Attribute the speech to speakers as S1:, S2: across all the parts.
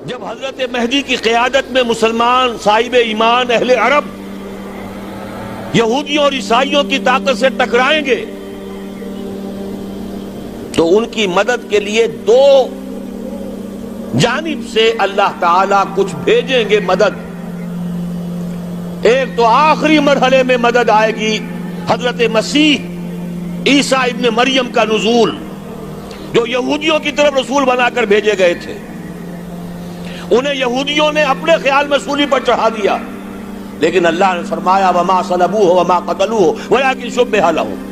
S1: جب حضرت مہدی کی قیادت میں مسلمان صاحب ایمان اہل عرب یہودیوں اور عیسائیوں کی طاقت سے ٹکرائیں گے تو ان کی مدد کے لیے دو جانب سے اللہ تعالیٰ کچھ بھیجیں گے مدد. ایک تو آخری مرحلے میں مدد آئے گی حضرت مسیح عیسیٰ ابن مریم کا نزول، جو یہودیوں کی طرف رسول بنا کر بھیجے گئے تھے. انہیں یہودیوں نے اپنے خیال میں سولی پر چڑھا دیا، لیکن اللہ نے فرمایا وما صلبوہ وما قتلوہ ولکن شبہ لہم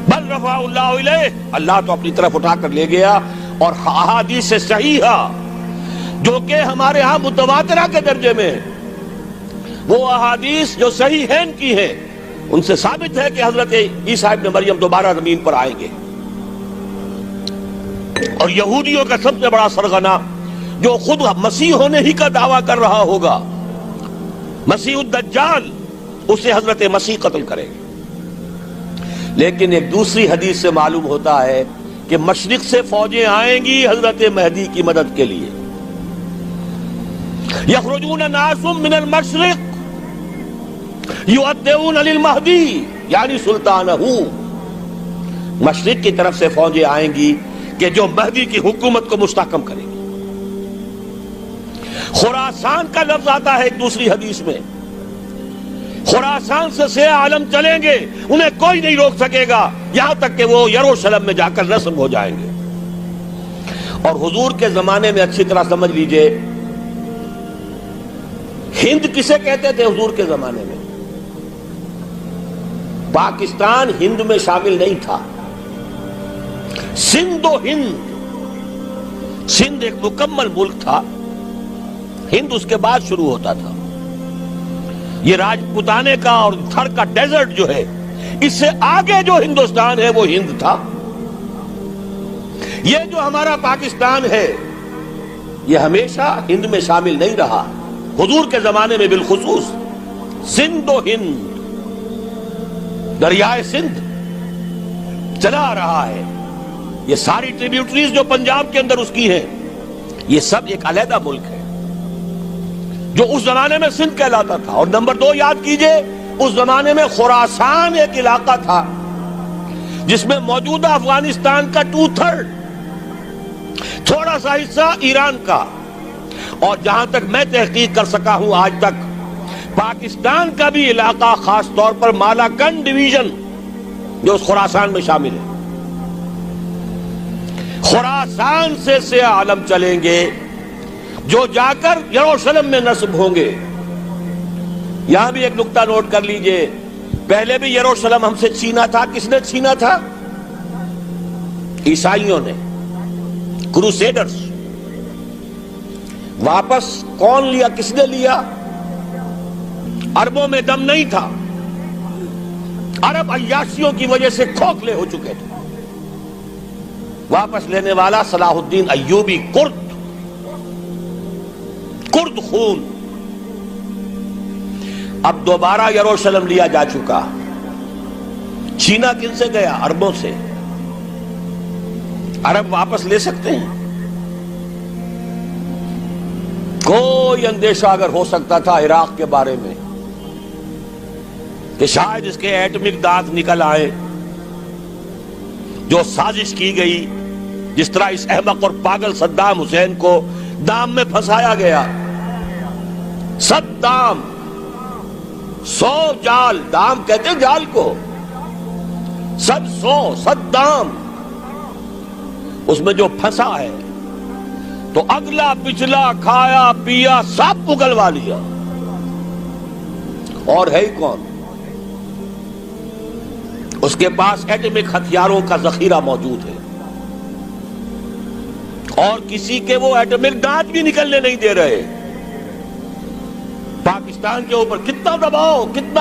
S1: بل رفعہ اللہ الیہ. اللہ تو اپنی طرف اٹھا کر لے گیا. اور احادیث صحیحہ جو کہ ہمارے ہاں متواترہ کے درجے میں ہیں، وہ احادیث جو صحیحین کی ہیں، ان سے ثابت ہے کہ حضرت عیسیٰ ابن مریم دوبارہ زمین پر آئیں گے. اور یہودیوں کا سب سے بڑا سرغنہ جو خود مسیح ہونے ہی کا دعویٰ کر رہا ہوگا، مسیح الدجال، اسے حضرت مسیح قتل کرے گے. لیکن ایک دوسری حدیث سے معلوم ہوتا ہے کہ مشرق سے فوجیں آئیں گی حضرت مہدی کی مدد کے لیے. یخرجون ناس من المشرق یؤدون للمہدی یعنی سلطانہ. مشرق کی طرف سے فوجیں آئیں گی کہ جو مہدی کی حکومت کو مستحکم کریں گی. خراسان کا لفظ آتا ہے ایک دوسری حدیث میں. خراسان سے سیاہ عالم چلیں گے، انہیں کوئی نہیں روک سکے گا یہاں تک کہ وہ یروشلم میں جا کر نصب ہو جائیں گے. اور حضور کے زمانے میں اچھی طرح سمجھ لیجئے، ہند کسے کہتے تھے حضور کے زمانے میں؟ پاکستان ہند میں شامل نہیں تھا. سندھ و ہند، سندھ ایک مکمل ملک تھا، ہند اس کے بعد شروع ہوتا تھا. یہ راجپوتانے کا اور تھر کا ڈیزرٹ جو ہے، اس سے آگے جو ہندوستان ہے وہ ہند تھا. یہ جو ہمارا پاکستان ہے یہ ہمیشہ ہند میں شامل نہیں رہا. حضور کے زمانے میں بالخصوص سندھ و ہند، دریائے سندھ چلا آ رہا ہے. یہ ساری ٹریبیوٹریز جو پنجاب کے اندر اس کی ہیں، یہ سب ایک علیحدہ ملک ہے جو اس زمانے میں سندھ کہلاتا تھا. اور نمبر 2 یاد کیجئے، اس زمانے میں خراسان ایک علاقہ تھا جس میں موجودہ افغانستان کا 2/3، تھوڑا سا حصہ ایران کا، اور جہاں تک میں تحقیق کر سکا ہوں آج تک پاکستان کا بھی علاقہ، خاص طور پر مالاکنڈ ڈویژن جو اس خراسان میں شامل ہے. خراسان سے سیاہ عالم چلیں گے جو جا کر یروشلم میں نصب ہوں گے. یہاں بھی ایک نقطہ نوٹ کر لیجئے، پہلے بھی یروشلم ہم سے چھینا تھا. کس نے چھینا تھا؟ عیسائیوں نے، کروسیڈرز. واپس کون لیا؟ کس نے لیا؟ عربوں میں دم نہیں تھا، عرب عیاشیوں کی وجہ سے کھوکھلے ہو چکے تھے. واپس لینے والا صلاح الدین ایوبی، کرد خون. اب دوبارہ یروشلم لیا جا چکا. چھینا کن سے گیا؟ عربوں سے. عرب واپس لے سکتے ہیں؟ کوئی اندیشہ اگر ہو سکتا تھا عراق کے بارے میں کہ شاید اس کے ایٹمک دانت نکل آئے، جو سازش کی گئی، جس طرح اس احمق اور پاگل صدام حسین کو دام میں پھنسایا گیا. صدام 100 جال، دام کہتے ہیں جال کو، 100 صدام، اس میں جو پھنسا ہے تو اگلا پچھلا کھایا پیا سب اگلوا لیا. اور ہے ہی کون؟ اس کے پاس ایٹمک ہتھیاروں کا ذخیرہ موجود ہے، اور کسی کے وہ ایٹمک دانت بھی نکلنے نہیں دے رہے. پاکستان کے اوپر کتنا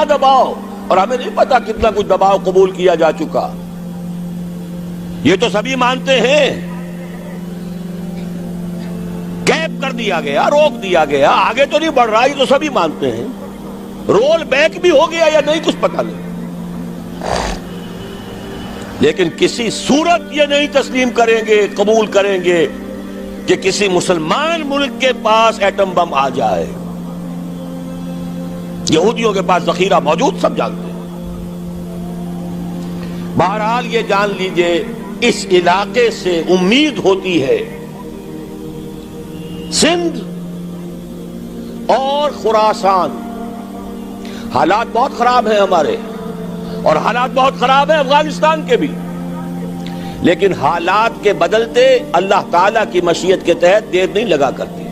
S1: دباؤ، اور ہمیں نہیں پتا کتنا کچھ دباؤ قبول کیا جا چکا. یہ تو سبھی مانتے ہیں. کیپ کر دیا گیا، روک دیا گیا، آگے تو نہیں بڑھ رہا، یہ تو سبھی مانتے ہیں. رول بیک بھی ہو گیا یا نہیں کچھ پتہ نہیں، لیکن کسی صورت یہ نہیں تسلیم کریں گے، قبول کریں گے کہ کسی مسلمان ملک کے پاس ایٹم بم آ جائے. یہودیوں کے پاس ذخیرہ موجود، سب جانتے ہیں. بہرحال یہ جان لیجئے اس علاقے سے امید ہوتی ہے سندھ اور خراسان. حالات بہت خراب ہیں ہمارے، اور حالات بہت خراب ہیں افغانستان کے بھی، لیکن حالات کے بدلتے اللہ تعالیٰ کی مشیت کے تحت دیر نہیں لگا کرتی.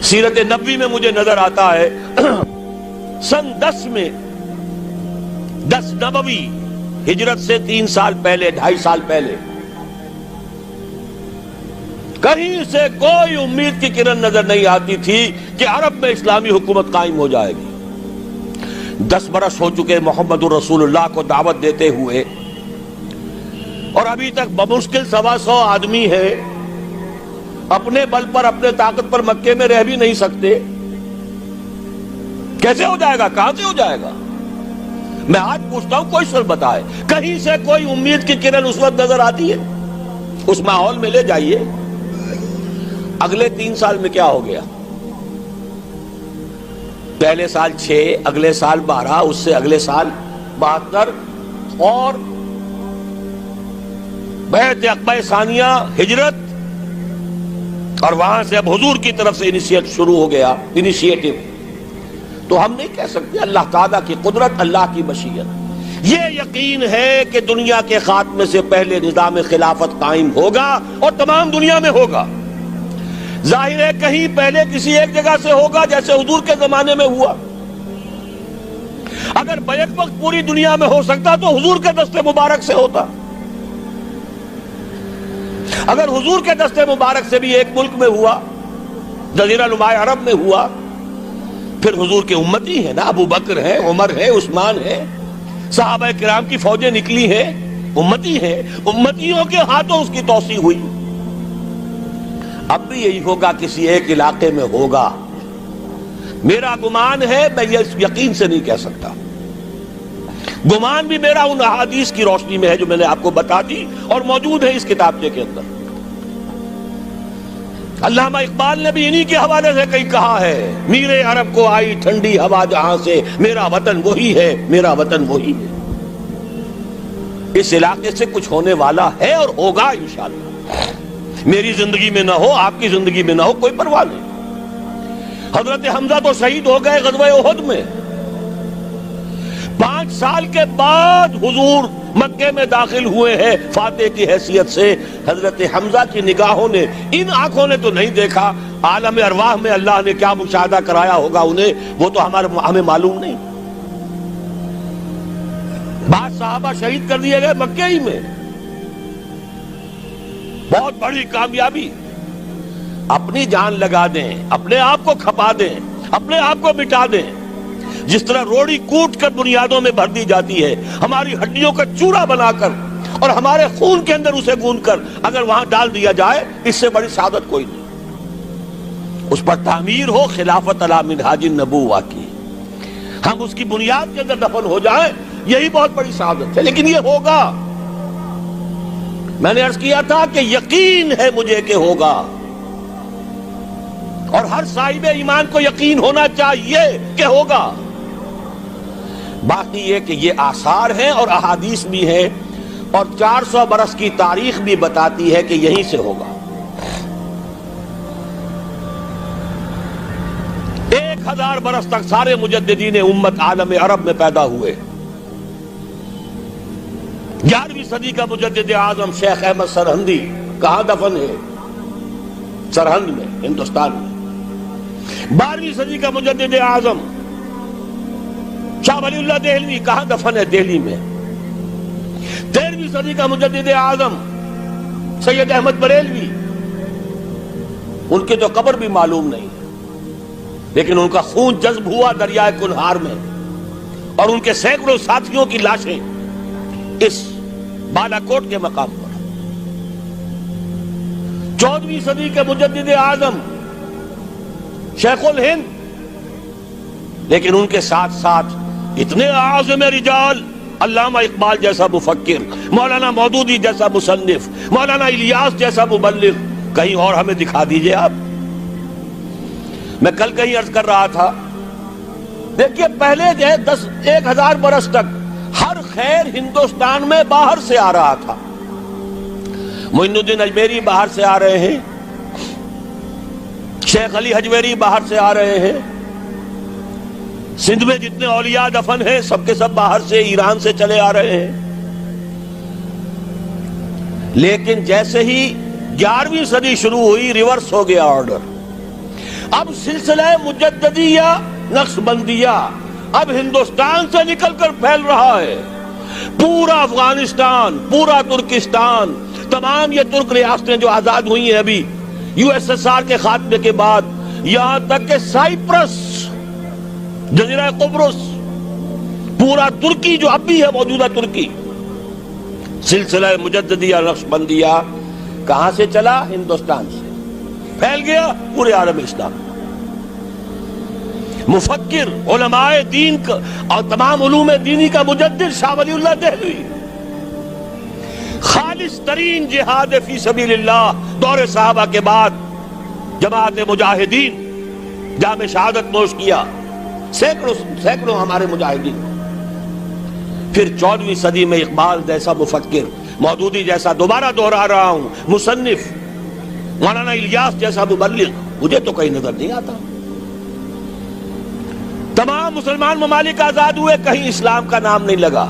S1: سیرت نبوی میں مجھے نظر آتا ہے سن 10 میں 10 نبوی ہجرت سے 3 سال پہلے، 2.5 سال پہلے، کہیں سے کوئی امید کی کرن نظر نہیں آتی تھی کہ عرب میں اسلامی حکومت قائم ہو جائے گی. 10 برس ہو چکے محمد الرسول اللہ کو دعوت دیتے ہوئے، اور ابھی تک بمشکل 125 آدمی ہے. اپنے بل پر، اپنے طاقت پر مکے میں رہ بھی نہیں سکتے. کیسے ہو جائے گا؟ کہاں سے ہو جائے گا؟ میں آج پوچھتا ہوں، کوئی سر بتائے، کہیں سے کوئی امید کی کرن اس وقت نظر آتی ہے؟ اس ماحول میں لے جائیے. اگلے 3 سال میں کیا ہو گیا؟ پہلے سال 6، اگلے سال 12، اس سے اگلے سال 72، اور بیعت عقبہ ثانیہ، ہجرت، اور وہاں سے اب حضور کی طرف سے شروع ہو گیا انیشیٹو. تو ہم نہیں کہہ سکتے. اللہ تعالیٰ کی قدرت، اللہ کی مشیت. یہ یقین ہے کہ دنیا کے خاتمے سے پہلے نظام خلافت قائم ہوگا، اور تمام دنیا میں ہوگا. ظاہر ہے کہیں پہلے کسی ایک جگہ سے ہوگا، جیسے حضور کے زمانے میں ہوا. اگر بیک وقت پوری دنیا میں ہو سکتا تو حضور کے دست مبارک سے ہوتا. اگر حضور کے دست مبارک سے بھی ایک ملک میں ہوا، جزیرہ نماء عرب میں ہوا، پھر حضور کے امتی ہیں نا، ابو بکر ہیں، عمر ہے، عثمان ہے، صحابہ کرام کی فوجیں نکلی ہیں، امتی ہیں. امتیوں کے ہاتھوں اس کی توسیع ہوئی. اب بھی یہی ہوگا، کسی ایک علاقے میں ہوگا. میرا گمان ہے، میں یہ یقین سے نہیں کہہ سکتا. گمان بھی میرا ان احادیث کی روشنی میں ہے جو میں نے آپ کو بتا دی اور موجود ہے اس کتابچے کے اندر. علامہ اقبال نے بھی انہی کے حوالے سے کہیں کہا ہے، میرے عرب کو آئی ٹھنڈی ہوا جہاں سے، میرا وطن وہی ہے، میرا وطن وہی ہے. اس علاقے سے کچھ ہونے والا ہے اور ہوگا انشاءاللہ. میری زندگی میں نہ ہو، آپ کی زندگی میں نہ ہو، کوئی پرواہ نہیں. حضرت حمزہ تو شہید ہو گئے غزوہ احد میں. 5 سال کے بعد حضور مکے میں داخل ہوئے ہیں فاتح کی حیثیت سے. حضرت حمزہ کی نگاہوں نے، ان آنکھوں نے تو نہیں دیکھا، عالم ارواح میں اللہ نے کیا مشاہدہ کرایا ہوگا انہیں، وہ تو ہمیں معلوم نہیں. بعض صحابہ شہید کر دیے گئے مکے ہی میں. بہت بڑی کامیابی. اپنی جان لگا دیں، اپنے آپ کو کھپا دیں، اپنے آپ کو مٹا دیں. جس طرح روڑی کوٹ کر بنیادوں میں بھر دی جاتی ہے، ہماری ہڈیوں کا چورا بنا کر اور ہمارے خون کے اندر اسے گون کر اگر وہاں ڈال دیا جائے، اس سے بڑی سعادت کوئی نہیں. اس پر تعمیر ہو خلافت علی منہاج النبوہ کی، ہم اس کی بنیاد کے اندر دفن ہو جائیں، یہی بہت بڑی سعادت ہے. لیکن یہ ہوگا. میں نے عرض کیا تھا کہ یقین ہے مجھے کہ ہوگا، اور ہر صاحب ایمان کو یقین ہونا چاہیے کہ ہوگا. باقی یہ کہ یہ آثار ہیں اور احادیث بھی ہیں، اور 400 برس کی تاریخ بھی بتاتی ہے کہ یہیں سے ہوگا. 1000 برس تک سارے مجددین امت عالم عرب میں پیدا ہوئے. 11ویں صدی کا مجدد اعظم شیخ احمد سرہندی کہاں دفن ہے؟ سرہند میں، ہندوستان میں. 12ویں صدی کا مجدد اعظم شاہ ولی اللہ دہلوی کہاں دفن ہے؟ دہلی میں. 13ویں صدی کا مجدد اعظم سید احمد بریلوی، ان کی تو قبر بھی معلوم نہیں، لیکن ان کا خون جذب ہوا دریائے کنہار میں، اور ان کے سینکڑوں ساتھیوں کی لاشیں اس بالاکوٹ کے مقام پر. 14ویں صدی کے مجدد اعظم شیخ الہند، لیکن ان کے ساتھ ساتھ اتنے اعظم رجال علامہ اقبال جیسا مفکر، مولانا مودودی جیسا مصنف، مولانا الیاس جیسا مبلغ، کہیں اور ہمیں دکھا دیجئے آپ۔ میں کل کہیں عرض کر رہا تھا، دیکھیے پہلے جو ہے 1000 برس تک ہر خیر ہندوستان میں باہر سے آ رہا تھا۔ معین الدین اجمیری باہر سے آ رہے ہیں، شیخ علی حجویری باہر سے آ رہے ہیں، سندھ میں جتنے اولیاء دفن ہیں سب کے سب باہر سے، ایران سے چلے آ رہے ہیں۔ لیکن جیسے ہی 11ویں صدی شروع ہوئی، ریورس ہو گیا آرڈر۔ اب سلسلہ مجددیہ نقش بندیہ اب ہندوستان سے نکل کر پھیل رہا ہے۔ پورا افغانستان، پورا ترکستان، تمام یہ ترک ریاستیں جو آزاد ہوئی ہیں ابھی USSR کے خاتمے کے بعد، یہاں تک کہ سائپرس، جزیرہ قبرص، پورا ترکی جو اب بھی ہے موجودہ ترکی، سلسلہ مجددیہ نقش بندیہ کہاں سے چلا؟ ہندوستان سے پھیل گیا پورے عالم اسلام۔ مفکر، علماء دین اور تمام علوم دینی کا مجدد شاہ ولی اللہ دہلوی، خالص ترین جہاد فی سبیل اللہ دور صحابہ کے بعد جماعت مجاہدین جام شہادت نوش کیا، سینکڑوں ہمارے مجاہدین۔ پھر 14ویں صدی میں اقبال جیسا مفکر، مودودی جیسا، دوبارہ دوہرا رہا ہوں، مصنف، مولانا الیاس جیسا مبلغ، مجھے تو کہیں نظر نہیں آتا۔ تمام مسلمان ممالک آزاد ہوئے، کہیں اسلام کا نام نہیں لگا،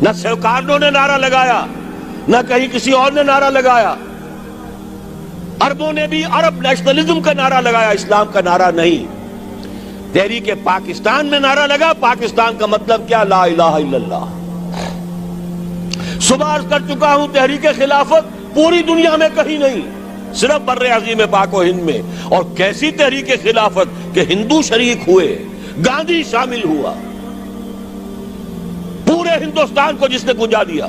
S1: نہ سرکاروں نے نعرہ لگایا، نہ کہیں کسی اور نے نعرہ لگایا۔ عربوں نے بھی عرب نیشنلزم کا نعرہ لگایا، اسلام کا نعرہ نہیں۔ تحریک پاکستان میں نعرہ لگا، پاکستان کا مطلب کیا؟ لا الہ الا اللہ۔ صبح عرض کر چکا ہوں، تحریک خلافت پوری دنیا میں کہیں نہیں، صرف بر عظیم پاک و ہند میں۔ اور کیسی تحریک خلافت کہ ہندو شریک ہوئے، گاندھی شامل ہوا، پورے ہندوستان کو جس نے گنجا دیا۔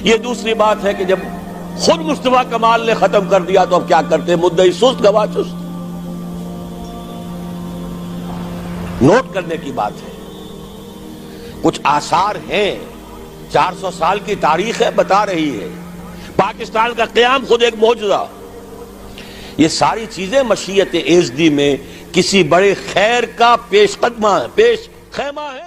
S1: یہ دوسری بات ہے کہ جب خود مصطفیٰ کمال نے ختم کر دیا تو اب کیا کرتے؟ مدعی سست گواہ چست۔ نوٹ کرنے کی بات ہے، کچھ آثار ہیں، 400 سال کی تاریخ ہے، بتا رہی ہے پاکستان کا قیام خود ایک معجزہ۔ یہ ساری چیزیں مشیت ایزدی میں کسی بڑے خیر کا پیش خیمہ ہے۔